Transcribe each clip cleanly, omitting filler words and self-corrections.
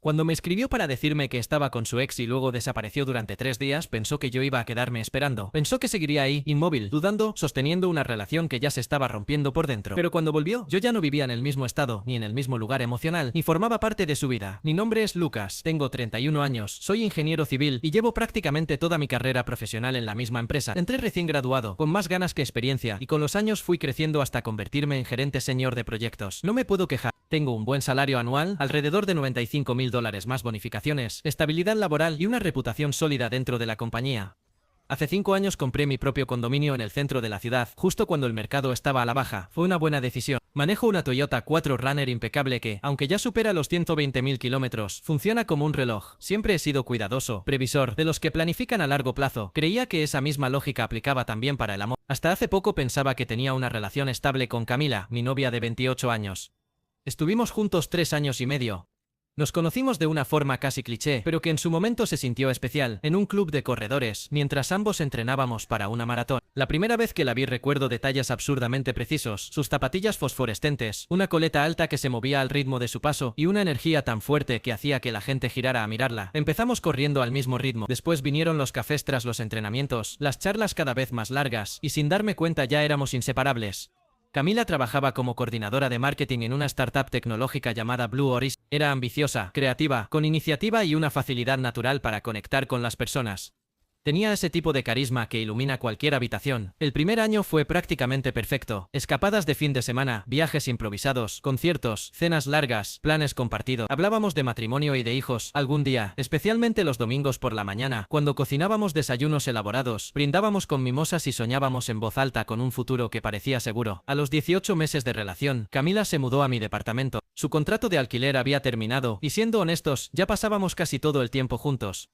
Cuando me escribió para decirme que estaba con su ex y luego desapareció durante 3 días, pensó que yo iba a quedarme esperando. Pensó que seguiría ahí, inmóvil, dudando, sosteniendo una relación que ya se estaba rompiendo por dentro. Pero cuando volvió, yo ya no vivía en el mismo estado, ni en el mismo lugar emocional, ni formaba parte de su vida. Mi nombre es Lucas, tengo 31 años, soy ingeniero civil y llevo prácticamente toda mi carrera profesional en la misma empresa. Entré recién graduado, con más ganas que experiencia, y con los años fui creciendo hasta convertirme en gerente senior de proyectos. No me puedo quejar. Tengo un buen salario anual, alrededor de $95.000 más bonificaciones, estabilidad laboral y una reputación sólida dentro de la compañía. Hace 5 años compré mi propio condominio en el centro de la ciudad, justo cuando el mercado estaba a la baja. Fue una buena decisión. Manejo una Toyota 4Runner impecable que, aunque ya supera los 120.000 kilómetros, funciona como un reloj. Siempre he sido cuidadoso, previsor, de los que planifican a largo plazo. Creía que esa misma lógica aplicaba también para el amor. Hasta hace poco pensaba que tenía una relación estable con Camila, mi novia de 28 años. Estuvimos juntos 3 años y medio. Nos conocimos de una forma casi cliché, pero que en su momento se sintió especial, en un club de corredores, mientras ambos entrenábamos para una maratón. La primera vez que la vi recuerdo detalles absurdamente precisos, sus zapatillas fosforescentes, una coleta alta que se movía al ritmo de su paso, y una energía tan fuerte que hacía que la gente girara a mirarla. Empezamos corriendo al mismo ritmo, después vinieron los cafés tras los entrenamientos, las charlas cada vez más largas, y sin darme cuenta ya éramos inseparables. Camila trabajaba como coordinadora de marketing en una startup tecnológica llamada Blue Horizon. Era ambiciosa, creativa, con iniciativa y una facilidad natural para conectar con las personas. Tenía ese tipo de carisma que ilumina cualquier habitación. El primer año fue prácticamente perfecto. Escapadas de fin de semana, viajes improvisados, conciertos, cenas largas, planes compartidos. Hablábamos de matrimonio y de hijos. Algún día, especialmente los domingos por la mañana, cuando cocinábamos desayunos elaborados, brindábamos con mimosas y soñábamos en voz alta con un futuro que parecía seguro. A los 18 meses de relación, Camila se mudó a mi departamento. Su contrato de alquiler había terminado, y siendo honestos, ya pasábamos casi todo el tiempo juntos.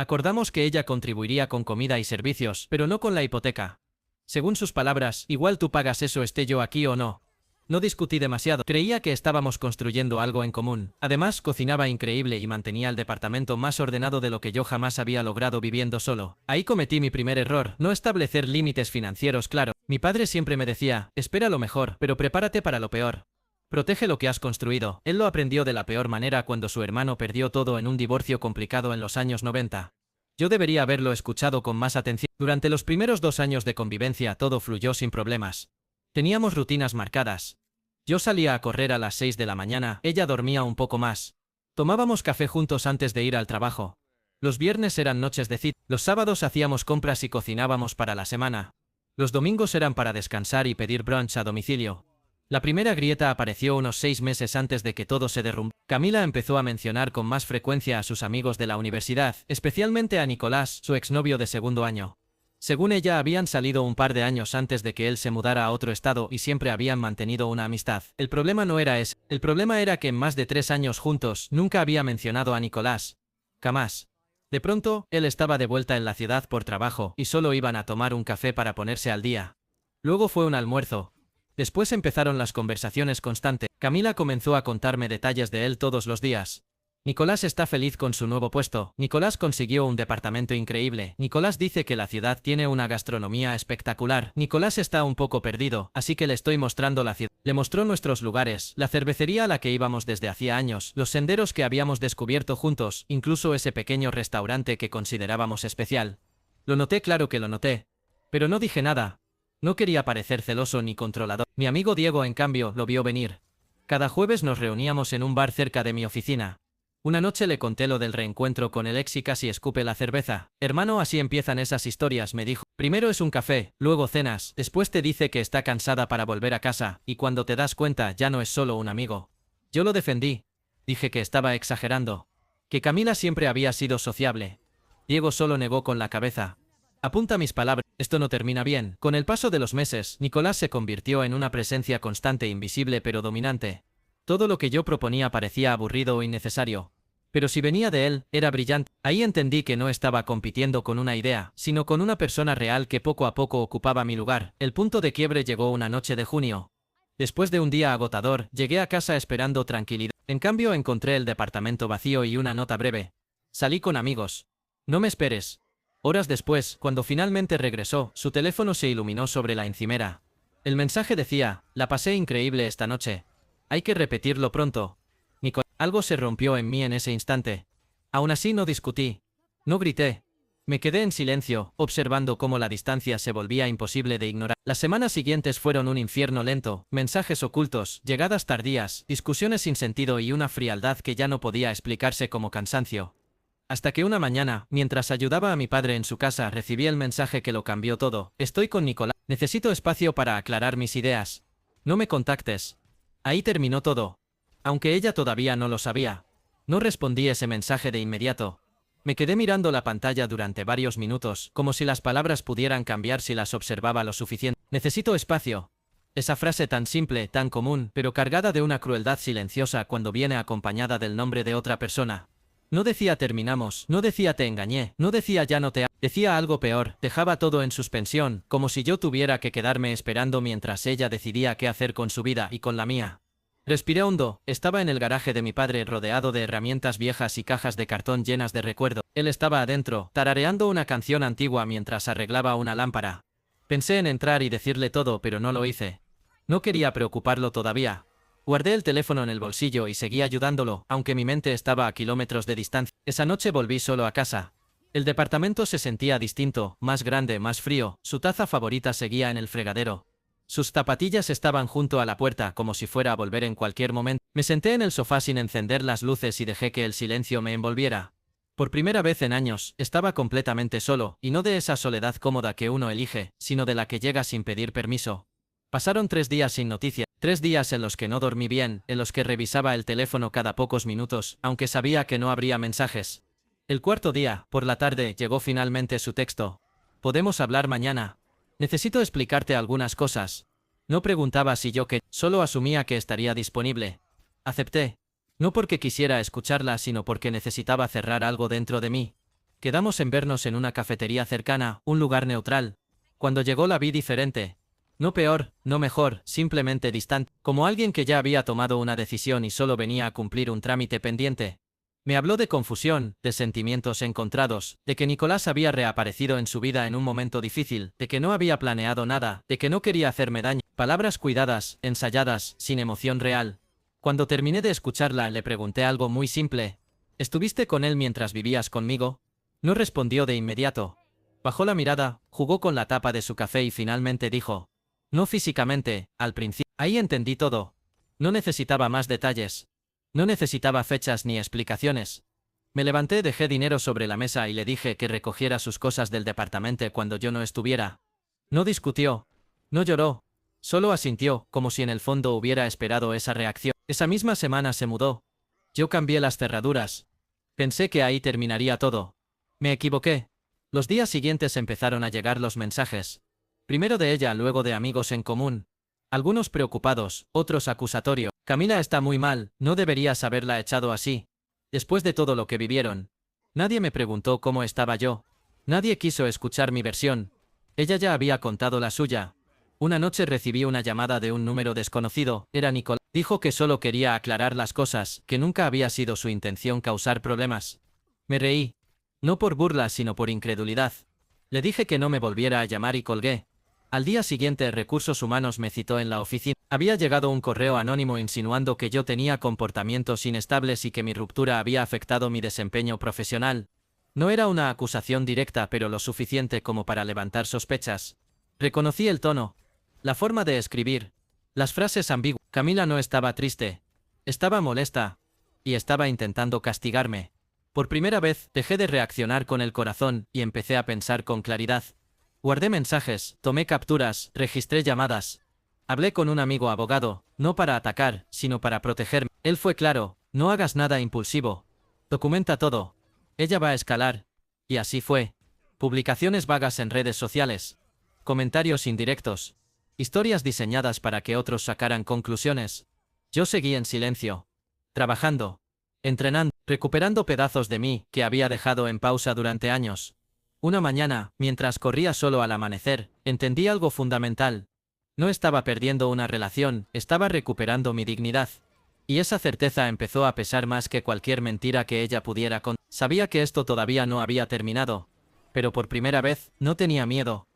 Acordamos que ella contribuiría con comida y servicios, pero no con la hipoteca. Según sus palabras, igual tú pagas eso esté yo aquí o no. No discutí demasiado, creía que estábamos construyendo algo en común. Además, cocinaba increíble y mantenía el departamento más ordenado de lo que yo jamás había logrado viviendo solo. Ahí cometí mi primer error, no establecer límites financieros claros. Mi padre siempre me decía, espera lo mejor, pero prepárate para lo peor. Protege lo que has construido. Él lo aprendió de la peor manera cuando su hermano perdió todo en un divorcio complicado en los años 90. Yo debería haberlo escuchado con más atención. Durante los primeros 2 años de convivencia todo fluyó sin problemas. Teníamos rutinas marcadas. Yo salía a correr a las 6 de la mañana, ella dormía un poco más. Tomábamos café juntos antes de ir al trabajo. Los viernes eran noches de cita. Los sábados hacíamos compras y cocinábamos para la semana. Los domingos eran para descansar y pedir brunch a domicilio. La primera grieta apareció unos 6 meses antes de que todo se derrumbara. Camila empezó a mencionar con más frecuencia a sus amigos de la universidad, especialmente a Nicolás, su exnovio de segundo año. Según ella, habían salido un par de años antes de que él se mudara a otro estado y siempre habían mantenido una amistad. El problema no era ese. El problema era que en más de 3 años juntos, nunca había mencionado a Nicolás. Jamás. De pronto, él estaba de vuelta en la ciudad por trabajo, y solo iban a tomar un café para ponerse al día. Luego fue un almuerzo. Después empezaron las conversaciones constantes. Camila comenzó a contarme detalles de él todos los días. Nicolás está feliz con su nuevo puesto. Nicolás consiguió un departamento increíble. Nicolás dice que la ciudad tiene una gastronomía espectacular. Nicolás está un poco perdido, así que le estoy mostrando la ciudad. Le mostró nuestros lugares, la cervecería a la que íbamos desde hacía años, los senderos que habíamos descubierto juntos, incluso ese pequeño restaurante que considerábamos especial. Lo noté, claro que lo noté. Pero no dije nada. No quería parecer celoso ni controlador. Mi amigo Diego, en cambio, lo vio venir. Cada jueves nos reuníamos en un bar cerca de mi oficina. Una noche le conté lo del reencuentro con el ex y casi escupe la cerveza. Hermano, así empiezan esas historias, me dijo. Primero es un café, luego cenas, después te dice que está cansada para volver a casa, y cuando te das cuenta ya no es solo un amigo. Yo lo defendí. Dije que estaba exagerando. Que Camila siempre había sido sociable. Diego solo negó con la cabeza. Apunta mis palabras, esto no termina bien. Con el paso de los meses, Nicolás se convirtió en una presencia constante, invisible pero dominante. Todo lo que yo proponía parecía aburrido o innecesario. Pero si venía de él, era brillante. Ahí entendí que no estaba compitiendo con una idea, sino con una persona real que poco a poco ocupaba mi lugar. El punto de quiebre llegó una noche de junio. Después de un día agotador, llegué a casa esperando tranquilidad. En cambio, encontré el departamento vacío y una nota breve. Salí con amigos. No me esperes. Horas después, cuando finalmente regresó, su teléfono se iluminó sobre la encimera. El mensaje decía, la pasé increíble esta noche. Hay que repetirlo pronto. Algo se rompió en mí en ese instante. Aún así no discutí. No grité. Me quedé en silencio, observando cómo la distancia se volvía imposible de ignorar. Las semanas siguientes fueron un infierno lento, mensajes ocultos, llegadas tardías, discusiones sin sentido y una frialdad que ya no podía explicarse como cansancio. Hasta que una mañana, mientras ayudaba a mi padre en su casa, recibí el mensaje que lo cambió todo. Estoy con Nicolás. Necesito espacio para aclarar mis ideas. No me contactes. Ahí terminó todo. Aunque ella todavía no lo sabía. No respondí ese mensaje de inmediato. Me quedé mirando la pantalla durante varios minutos, como si las palabras pudieran cambiar si las observaba lo suficiente. Necesito espacio. Esa frase tan simple, tan común, pero cargada de una crueldad silenciosa cuando viene acompañada del nombre de otra persona. No decía terminamos, no decía te engañé, no decía ya no te amo, decía algo peor, dejaba todo en suspensión, como si yo tuviera que quedarme esperando mientras ella decidía qué hacer con su vida y con la mía. Respiré hondo, estaba en el garaje de mi padre rodeado de herramientas viejas y cajas de cartón llenas de recuerdo. Él estaba adentro, tarareando una canción antigua mientras arreglaba una lámpara. Pensé en entrar y decirle todo, pero no lo hice. No quería preocuparlo todavía. Guardé el teléfono en el bolsillo y seguí ayudándolo, aunque mi mente estaba a kilómetros de distancia. Esa noche volví solo a casa. El departamento se sentía distinto, más grande, más frío, su taza favorita seguía en el fregadero. Sus zapatillas estaban junto a la puerta, como si fuera a volver en cualquier momento. Me senté en el sofá sin encender las luces y dejé que el silencio me envolviera. Por primera vez en años, estaba completamente solo, y no de esa soledad cómoda que uno elige, sino de la que llega sin pedir permiso. Pasaron 3 días sin noticia, 3 días en los que no dormí bien, en los que revisaba el teléfono cada pocos minutos, aunque sabía que no habría mensajes. El cuarto día, por la tarde, llegó finalmente su texto. ¿Podemos hablar mañana? Necesito explicarte algunas cosas. No preguntaba si yo quería, solo asumía que estaría disponible. Acepté. No porque quisiera escucharla, sino porque necesitaba cerrar algo dentro de mí. Quedamos en vernos en una cafetería cercana, un lugar neutral. Cuando llegó la vi diferente. No peor, no mejor, simplemente distante, como alguien que ya había tomado una decisión y solo venía a cumplir un trámite pendiente. Me habló de confusión, de sentimientos encontrados, de que Nicolás había reaparecido en su vida en un momento difícil, de que no había planeado nada, de que no quería hacerme daño. Palabras cuidadas, ensayadas, sin emoción real. Cuando terminé de escucharla, le pregunté algo muy simple. ¿Estuviste con él mientras vivías conmigo? No respondió de inmediato. Bajó la mirada, jugó con la tapa de su café y finalmente dijo: no físicamente, al principio. Ahí entendí todo. No necesitaba más detalles. No necesitaba fechas ni explicaciones. Me levanté, dejé dinero sobre la mesa y le dije que recogiera sus cosas del departamento cuando yo no estuviera. No discutió. No lloró. Solo asintió, como si en el fondo hubiera esperado esa reacción. Esa misma semana se mudó. Yo cambié las cerraduras. Pensé que ahí terminaría todo. Me equivoqué. Los días siguientes empezaron a llegar los mensajes. Primero de ella, luego de amigos en común. Algunos preocupados, otros acusatorios. Camila está muy mal, no deberías haberla echado así. Después de todo lo que vivieron. Nadie me preguntó cómo estaba yo. Nadie quiso escuchar mi versión. Ella ya había contado la suya. Una noche recibí una llamada de un número desconocido, era Nicolás. Dijo que solo quería aclarar las cosas, que nunca había sido su intención causar problemas. Me reí. No por burla, sino por incredulidad. Le dije que no me volviera a llamar y colgué. Al día siguiente, Recursos Humanos me citó en la oficina. Había llegado un correo anónimo insinuando que yo tenía comportamientos inestables y que mi ruptura había afectado mi desempeño profesional. No era una acusación directa, pero lo suficiente como para levantar sospechas. Reconocí el tono, la forma de escribir, las frases ambiguas. Camila no estaba triste. Estaba molesta. Y estaba intentando castigarme. Por primera vez, dejé de reaccionar con el corazón y empecé a pensar con claridad. Guardé mensajes, tomé capturas, registré llamadas. Hablé con un amigo abogado, no para atacar, sino para protegerme. Él fue claro: no hagas nada impulsivo. Documenta todo. Ella va a escalar. Y así fue. Publicaciones vagas en redes sociales. Comentarios indirectos. Historias diseñadas para que otros sacaran conclusiones. Yo seguí en silencio. Trabajando. Entrenando. Recuperando pedazos de mí que había dejado en pausa durante años. Una mañana, mientras corría solo al amanecer, entendí algo fundamental. No estaba perdiendo una relación, estaba recuperando mi dignidad. Y esa certeza empezó a pesar más que cualquier mentira que ella pudiera contar. Sabía que esto todavía no había terminado. Pero por primera vez, no tenía miedo.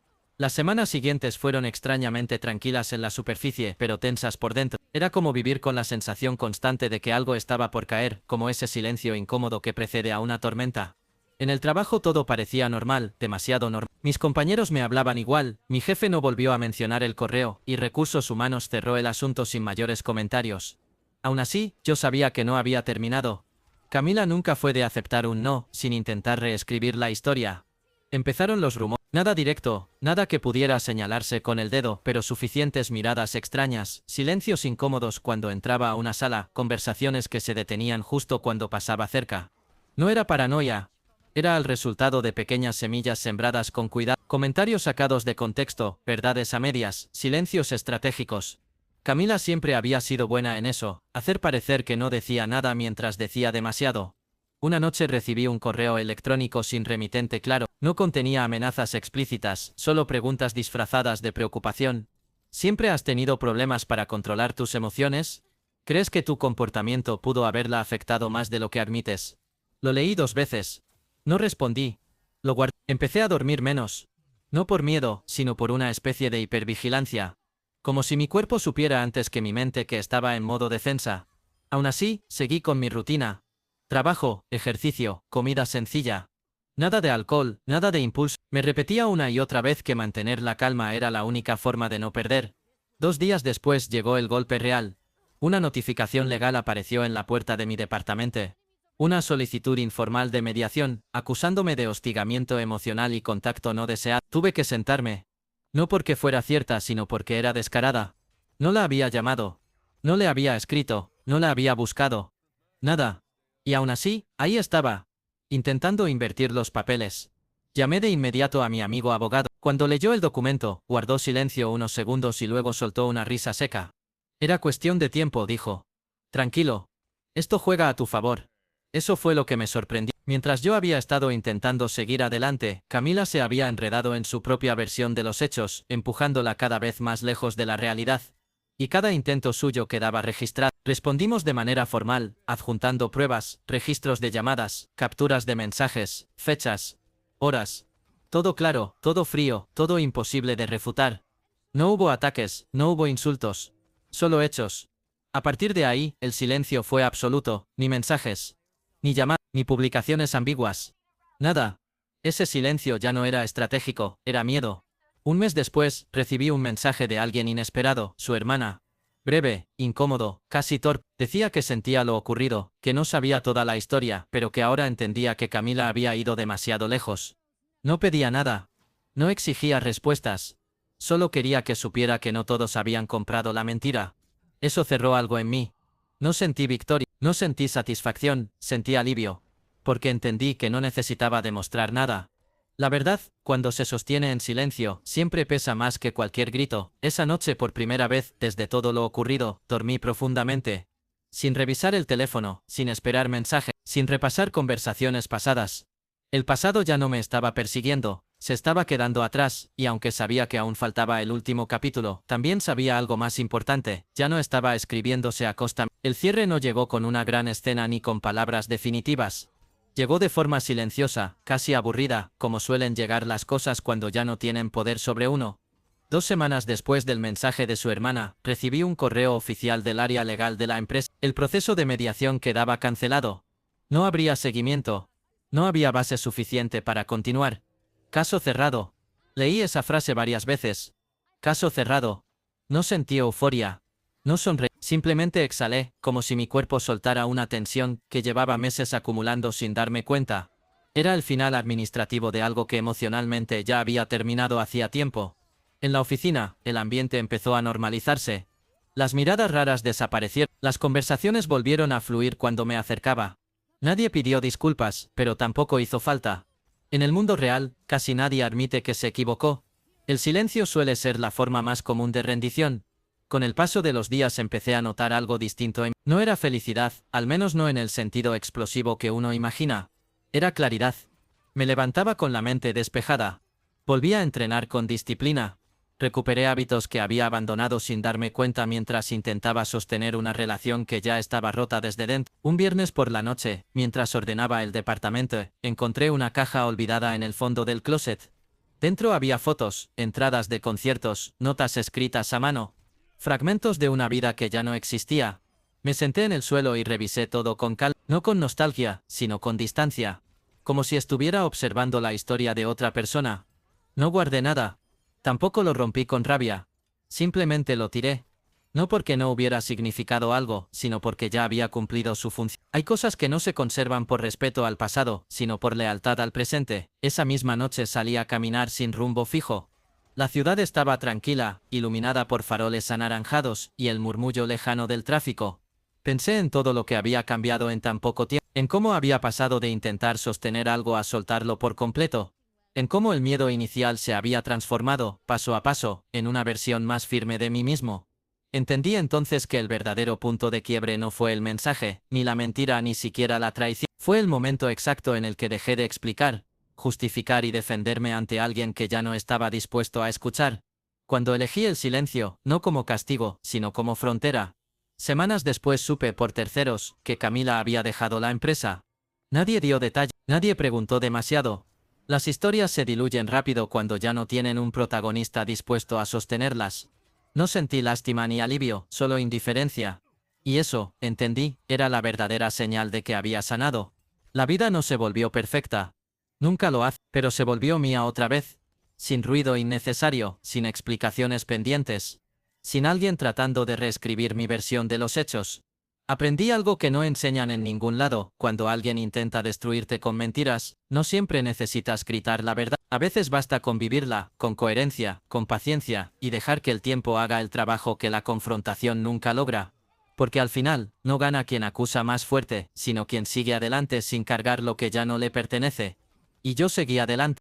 Las semanas siguientes fueron extrañamente tranquilas en la superficie, pero tensas por dentro. Era como vivir con la sensación constante de que algo estaba por caer, como ese silencio incómodo que precede a una tormenta. En el trabajo todo parecía normal, demasiado normal. Mis compañeros me hablaban igual, mi jefe no volvió a mencionar el correo, y Recursos Humanos cerró el asunto sin mayores comentarios. Aún así, yo sabía que no había terminado. Camila nunca fue de aceptar un no, sin intentar reescribir la historia. Empezaron los rumores. Nada directo, nada que pudiera señalarse con el dedo, pero suficientes miradas extrañas, silencios incómodos cuando entraba a una sala, conversaciones que se detenían justo cuando pasaba cerca. No era paranoia. Era el resultado de pequeñas semillas sembradas con cuidado, comentarios sacados de contexto, verdades a medias, silencios estratégicos. Camila siempre había sido buena en eso, hacer parecer que no decía nada mientras decía demasiado. Una noche recibí un correo electrónico sin remitente claro, no contenía amenazas explícitas, solo preguntas disfrazadas de preocupación. ¿Siempre has tenido problemas para controlar tus emociones? ¿Crees que tu comportamiento pudo haberla afectado más de lo que admites? Lo leí 2 veces. No respondí. Lo guardé. Empecé a dormir menos. No por miedo, sino por una especie de hipervigilancia. Como si mi cuerpo supiera antes que mi mente que estaba en modo defensa. Aún así, seguí con mi rutina. Trabajo, ejercicio, comida sencilla. Nada de alcohol, nada de impulso. Me repetía una y otra vez que mantener la calma era la única forma de no perder. 2 días después llegó el golpe real. Una notificación legal apareció en la puerta de mi departamento. Una solicitud informal de mediación, acusándome de hostigamiento emocional y contacto no deseado. Tuve que sentarme. No porque fuera cierta, sino porque era descarada. No la había llamado. No le había escrito. No la había buscado. Nada. Y aún así, ahí estaba, intentando invertir los papeles. Llamé de inmediato a mi amigo abogado. Cuando leyó el documento, guardó silencio unos segundos y luego soltó una risa seca. Era cuestión de tiempo, dijo. Tranquilo. Esto juega a tu favor. Eso fue lo que me sorprendió. Mientras yo había estado intentando seguir adelante, Camila se había enredado en su propia versión de los hechos, empujándola cada vez más lejos de la realidad. Y cada intento suyo quedaba registrado. Respondimos de manera formal, adjuntando pruebas, registros de llamadas, capturas de mensajes, fechas, horas. Todo claro, todo frío, todo imposible de refutar. No hubo ataques, no hubo insultos. Solo hechos. A partir de ahí, el silencio fue absoluto, ni mensajes, ni llamadas, ni publicaciones ambiguas. Nada. Ese silencio ya no era estratégico, era miedo. Un mes después, recibí un mensaje de alguien inesperado, su hermana. Breve, incómodo, casi torpe. Decía que sentía lo ocurrido, que no sabía toda la historia, pero que ahora entendía que Camila había ido demasiado lejos. No pedía nada. No exigía respuestas. Solo quería que supiera que no todos habían comprado la mentira. Eso cerró algo en mí. No sentí victoria, no sentí satisfacción, sentí alivio. Porque entendí que no necesitaba demostrar nada. La verdad, cuando se sostiene en silencio, siempre pesa más que cualquier grito. Esa noche por primera vez, desde todo lo ocurrido, dormí profundamente. Sin revisar el teléfono, sin esperar mensajes, sin repasar conversaciones pasadas. El pasado ya no me estaba persiguiendo, se estaba quedando atrás, y aunque sabía que aún faltaba el último capítulo, también sabía algo más importante, ya no estaba escribiéndose a costa. El cierre no llegó con una gran escena ni con palabras definitivas. Llegó de forma silenciosa, casi aburrida, como suelen llegar las cosas cuando ya no tienen poder sobre uno. 2 semanas después del mensaje de su hermana, recibí un correo oficial del área legal de la empresa. El proceso de mediación quedaba cancelado. No habría seguimiento. No había base suficiente para continuar. Caso cerrado. Leí esa frase varias veces. Caso cerrado. No sentí euforia. No sonreí. Simplemente exhalé, como si mi cuerpo soltara una tensión que llevaba meses acumulando sin darme cuenta. Era el final administrativo de algo que emocionalmente ya había terminado hacía tiempo. En la oficina, el ambiente empezó a normalizarse. Las miradas raras desaparecieron. Las conversaciones volvieron a fluir cuando me acercaba. Nadie pidió disculpas, pero tampoco hizo falta. En el mundo real, casi nadie admite que se equivocó. El silencio suele ser la forma más común de rendición. Con el paso de los días empecé a notar algo distinto en mí. No era felicidad, al menos no en el sentido explosivo que uno imagina. Era claridad. Me levantaba con la mente despejada. Volví a entrenar con disciplina. Recuperé hábitos que había abandonado sin darme cuenta mientras intentaba sostener una relación que ya estaba rota desde dentro. Un viernes por la noche, mientras ordenaba el departamento, encontré una caja olvidada en el fondo del closet. Dentro había fotos, entradas de conciertos, notas escritas a mano, fragmentos de una vida que ya no existía. Me senté en el suelo y revisé todo con calma, no con nostalgia, sino con distancia, como si estuviera observando la historia de otra persona. No guardé nada. Tampoco lo rompí con rabia. Simplemente lo tiré. No porque no hubiera significado algo, sino porque ya había cumplido su función. Hay cosas que no se conservan por respeto al pasado, sino por lealtad al presente. Esa misma noche salí a caminar sin rumbo fijo. La ciudad estaba tranquila, iluminada por faroles anaranjados y el murmullo lejano del tráfico. Pensé en todo lo que había cambiado en tan poco tiempo, en cómo había pasado de intentar sostener algo a soltarlo por completo, en cómo el miedo inicial se había transformado, paso a paso, en una versión más firme de mí mismo. Entendí entonces que el verdadero punto de quiebre no fue el mensaje, ni la mentira, ni siquiera la traición. Fue el momento exacto en el que dejé de explicar, justificar y defenderme ante alguien que ya no estaba dispuesto a escuchar. Cuando elegí el silencio, no como castigo, sino como frontera. Semanas después supe por terceros que Camila había dejado la empresa. Nadie dio detalle, nadie preguntó demasiado. Las historias se diluyen rápido cuando ya no tienen un protagonista dispuesto a sostenerlas. No sentí lástima ni alivio, solo indiferencia. Y eso, entendí, era la verdadera señal de que había sanado. La vida no se volvió perfecta. Nunca lo hace, pero se volvió mía otra vez. Sin ruido innecesario, sin explicaciones pendientes. Sin alguien tratando de reescribir mi versión de los hechos. Aprendí algo que no enseñan en ningún lado: cuando alguien intenta destruirte con mentiras, no siempre necesitas gritar la verdad. A veces basta con vivirla, con coherencia, con paciencia, y dejar que el tiempo haga el trabajo que la confrontación nunca logra. Porque al final, no gana quien acusa más fuerte, sino quien sigue adelante sin cargar lo que ya no le pertenece. Y yo seguí adelante.